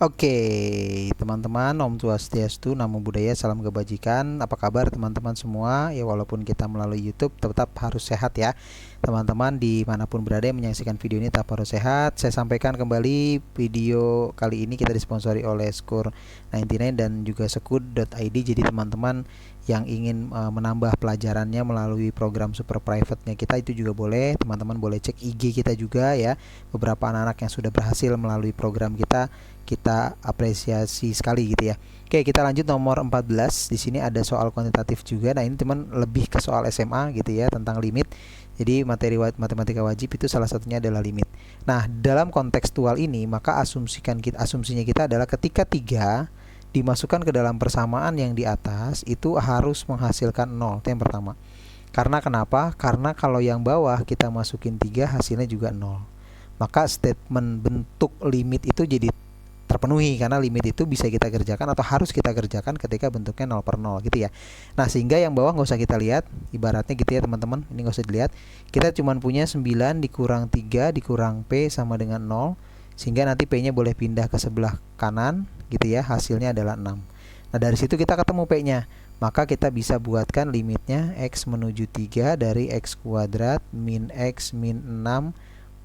Oke, teman-teman, Om Swastiastu, Namo Buddhaya, salam kebajikan. Apa kabar teman-teman semua? Ya, walaupun kita melalui YouTube, tetap harus sehat ya. Teman-teman dimanapun berada yang menyaksikan video ini tetap harus sehat. Saya sampaikan kembali video kali ini kita disponsori oleh Score99 dan juga Sekud.id. Jadi teman-teman yang ingin menambah pelajarannya melalui program super private-nya kita itu juga boleh. Teman-teman boleh cek IG kita juga ya. Beberapa anak-anak yang sudah berhasil melalui program kita apresiasi sekali gitu ya. Oke, kita lanjut nomor 14. Di sini ada soal kuantitatif juga. Nah, ini teman lebih ke soal SMA gitu ya, tentang limit. Jadi materi matematika wajib itu salah satunya adalah limit. Nah, dalam kontekstual ini maka asumsinya kita adalah ketika 3 dimasukkan ke dalam persamaan yang di atas itu harus menghasilkan 0. Itu yang pertama. Karena kenapa? Karena kalau yang bawah kita masukin 3 hasilnya juga 0. Maka statement bentuk limit itu jadi terpenuhi karena limit itu bisa kita kerjakan atau harus kita kerjakan ketika bentuknya 0/0 gitu ya. Nah, sehingga yang bawah nggak usah kita lihat, ibaratnya gitu ya teman-teman, ini nggak usah dilihat. Kita cuma punya 9 dikurang 3 dikurang P sama dengan 0, sehingga nanti P-nya boleh pindah ke sebelah kanan gitu ya, hasilnya adalah 6. Nah, dari situ kita ketemu P-nya. Maka kita bisa buatkan limitnya X menuju 3 dari X kuadrat min X min 6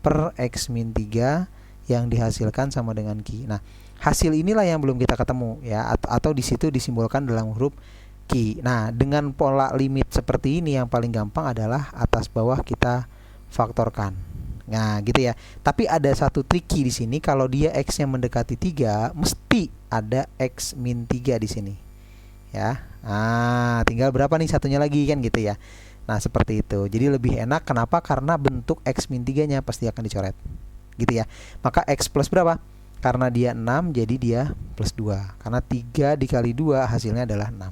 per X min 3 yang dihasilkan sama dengan Q. Nah, hasil inilah yang belum kita ketemu ya, atau di situ disimbolkan dalam huruf Q. Nah, dengan pola limit seperti ini yang paling gampang adalah atas bawah kita faktorkan. Nah, gitu ya. Tapi ada satu tricky di sini, kalau dia X-nya mendekati 3, mesti ada X min 3 di sini. Ya. Nah, tinggal berapa nih satunya lagi kan gitu ya. Nah, seperti itu. Jadi lebih enak, kenapa? Karena bentuk X min 3-nya pasti akan dicoret. Gitu ya. Maka X plus berapa? Karena dia 6 jadi dia plus 2. Karena 3 dikali 2 hasilnya adalah 6.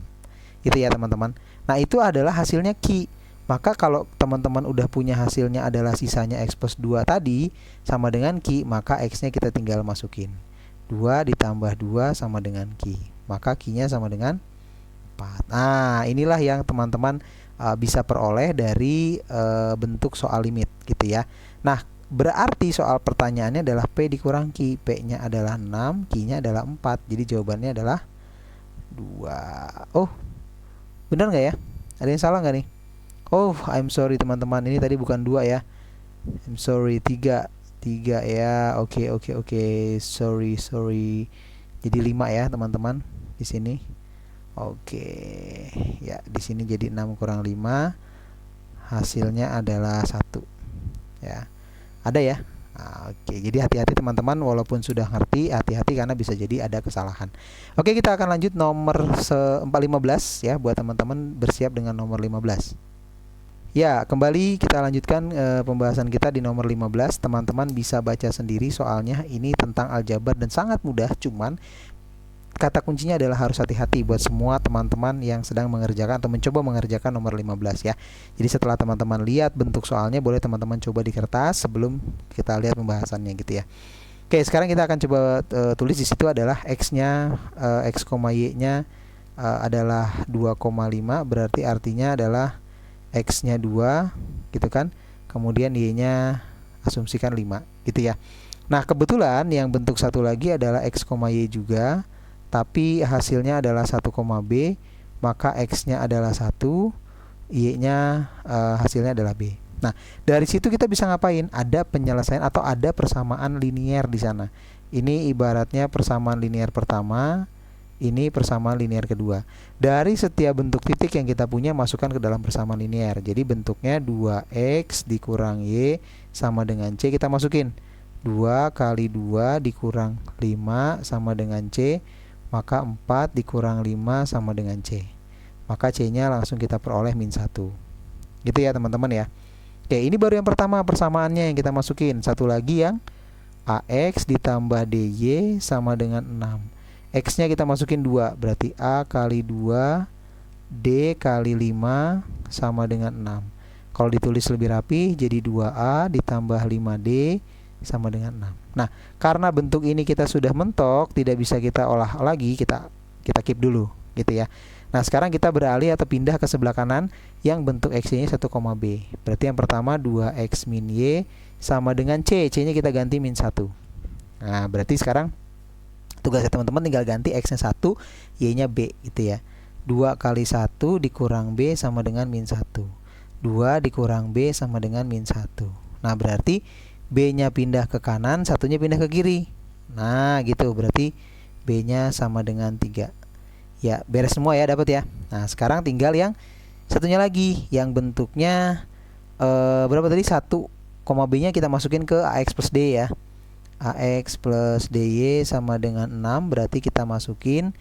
Gitu ya teman-teman. Nah, itu adalah hasilnya Q. Maka kalau teman-teman udah punya hasilnya adalah sisanya X plus 2 tadi sama dengan Q, maka X-nya kita tinggal masukin. 2 ditambah 2 sama dengan Q. Maka Q-nya sama dengan 4. Nah, inilah yang teman-teman bisa peroleh dari bentuk soal limit gitu ya. Nah, berarti soal pertanyaannya adalah P dikurang Q. P-nya adalah 6, Q-nya adalah 4. Jadi jawabannya adalah 2. Oh, benar nggak ya? Ada yang salah nggak nih? Oh, I'm sorry teman-teman. Ini tadi bukan 2 ya. I'm sorry, 3 ya. Oke. Sorry. Jadi 5 ya teman-teman di sini. Oke. Ya, di sini jadi 6 kurang 5. Hasilnya adalah 1. Ya. Ada ya? Nah, oke, jadi hati-hati teman-teman, walaupun sudah ngerti, hati-hati karena bisa jadi ada kesalahan. Oke, kita akan lanjut nomor 15 ya, buat teman-teman bersiap dengan nomor 15. Ya, kembali kita lanjutkan pembahasan kita di nomor 15. Teman-teman bisa baca sendiri soalnya, ini tentang aljabar dan sangat mudah, cuman kata kuncinya adalah harus hati-hati buat semua teman-teman yang sedang mengerjakan atau mencoba mengerjakan nomor 15 ya. Jadi setelah teman-teman lihat bentuk soalnya, boleh teman-teman coba di kertas sebelum kita lihat pembahasannya gitu ya. Oke, sekarang kita akan coba tulis di situ adalah X-nya, X, Y-nya adalah 2,5, berarti artinya adalah X-nya 2 gitu kan. Kemudian Y-nya asumsikan 5 gitu ya. Nah, kebetulan yang bentuk satu lagi adalah X, Y juga, tapi hasilnya adalah 1, B, maka X-nya adalah 1, Y-nya hasilnya adalah B. Nah, dari situ kita bisa ngapain? Ada penyelesaian atau ada persamaan linier di sana. Ini ibaratnya persamaan linier pertama, ini persamaan linier kedua. Dari setiap bentuk titik yang kita punya masukkan ke dalam persamaan linier. Jadi bentuknya 2X dikurang Y sama dengan C, kita masukin. 2 kali 2 dikurang 5 sama dengan C, maka 4 dikurang 5 sama dengan C. Maka C-nya langsung kita peroleh min 1. Gitu ya teman-teman ya. Oke, ini baru yang pertama persamaannya yang kita masukin. Satu lagi yang AX ditambah DY sama dengan 6. X-nya kita masukin 2, berarti A kali 2 D kali 5 sama dengan 6. Kalau ditulis lebih rapi jadi 2A ditambah 5D sama dengan 6. Nah, karena bentuk ini kita sudah mentok, tidak bisa kita olah lagi, kita keep dulu gitu ya. Nah, sekarang kita beralih atau pindah ke sebelah kanan yang bentuk X-nya 1, B. Berarti yang pertama 2X min Y sama dengan C. C-nya kita ganti min 1. Nah, berarti sekarang Tugasnya teman-teman tinggal ganti X-nya 1, Y-nya B gitu ya. 2 kali 1 dikurang B sama dengan min 1. 2 dikurang B sama dengan min 1. Nah berarti B-nya pindah ke kanan, satunya pindah ke kiri. Nah gitu, berarti B-nya sama dengan 3. Ya beres semua ya, dapat ya. Nah sekarang tinggal yang satunya lagi, yang bentuknya berapa tadi, 1, B-nya kita masukin ke AX plus D ya. AX plus DY sama dengan 6, berarti kita masukin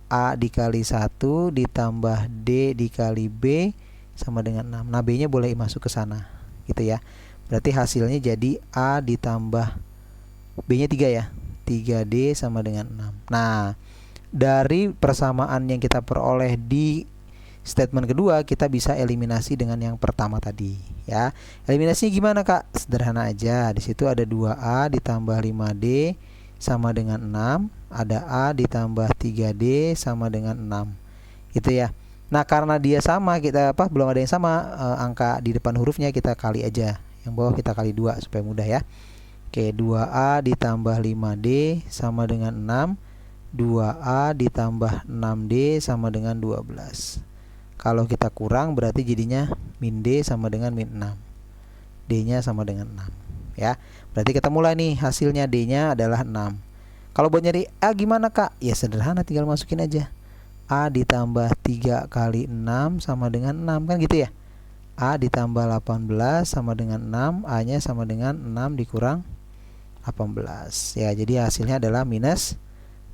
A dikali 1 ditambah D dikali B sama dengan 6. Nah B-nya boleh masuk ke sana gitu ya. Berarti hasilnya jadi A ditambah B-nya 3 ya, 3D sama dengan 6. Nah dari persamaan yang kita peroleh di statement kedua, kita bisa eliminasi dengan yang pertama tadi ya. Eliminasinya gimana Kak? Sederhana aja. Di situ ada 2A ditambah 5D sama dengan 6, ada A ditambah 3D sama dengan 6. Itu ya. Nah, karena dia sama, kita belum ada yang sama, angka di depan hurufnya kita kali aja. Yang bawah kita kali 2 supaya mudah ya. Oke, 2A ditambah 5D sama dengan 6. 2A ditambah 6D sama dengan 12. Kalau kita kurang berarti jadinya min D sama dengan min 6. D-nya sama dengan 6 ya. Berarti kita mulai nih, hasilnya D-nya adalah 6. Kalau buat nyari A gimana Kak? Ya sederhana, tinggal masukin aja. A ditambah 3 kali 6 sama dengan 6 kan gitu ya. A ditambah 18 sama dengan 6, A-nya sama dengan 6 dikurang 18. Ya, jadi hasilnya adalah minus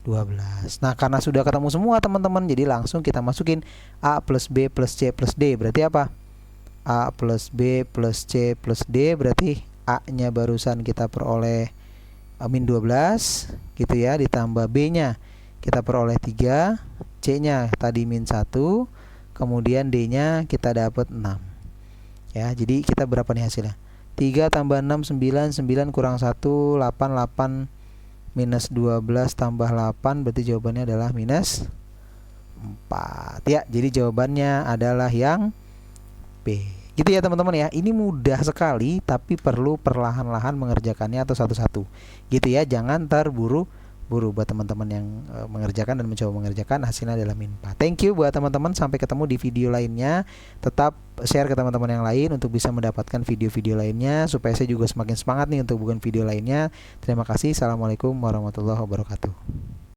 12. Nah karena sudah ketemu semua teman-teman, jadi langsung kita masukin A plus B plus C plus D. Berarti apa? A plus B plus C plus D, berarti A nya barusan kita peroleh min 12 gitu ya, ditambah B nya kita peroleh 3, C nya tadi min 1, kemudian D nya kita dapat 6 ya. Jadi kita berapa nih hasilnya? 3 tambah 6 9, 9 kurang 1 8, 8 minus 12 tambah 8, berarti jawabannya adalah minus 4 ya. Jadi jawabannya adalah yang B gitu ya teman-teman ya. Ini mudah sekali, tapi perlu perlahan-lahan mengerjakannya atau satu-satu gitu ya. Jangan terburu-buru buat teman-teman yang mengerjakan dan mencoba mengerjakan, hasilnya adalah min 4. Thank you buat teman-teman, sampai ketemu di video lainnya. Tetap share ke teman-teman yang lain untuk bisa mendapatkan video-video lainnya, supaya saya juga semakin semangat nih untuk bikin video lainnya. Terima kasih. Assalamualaikum warahmatullahi wabarakatuh.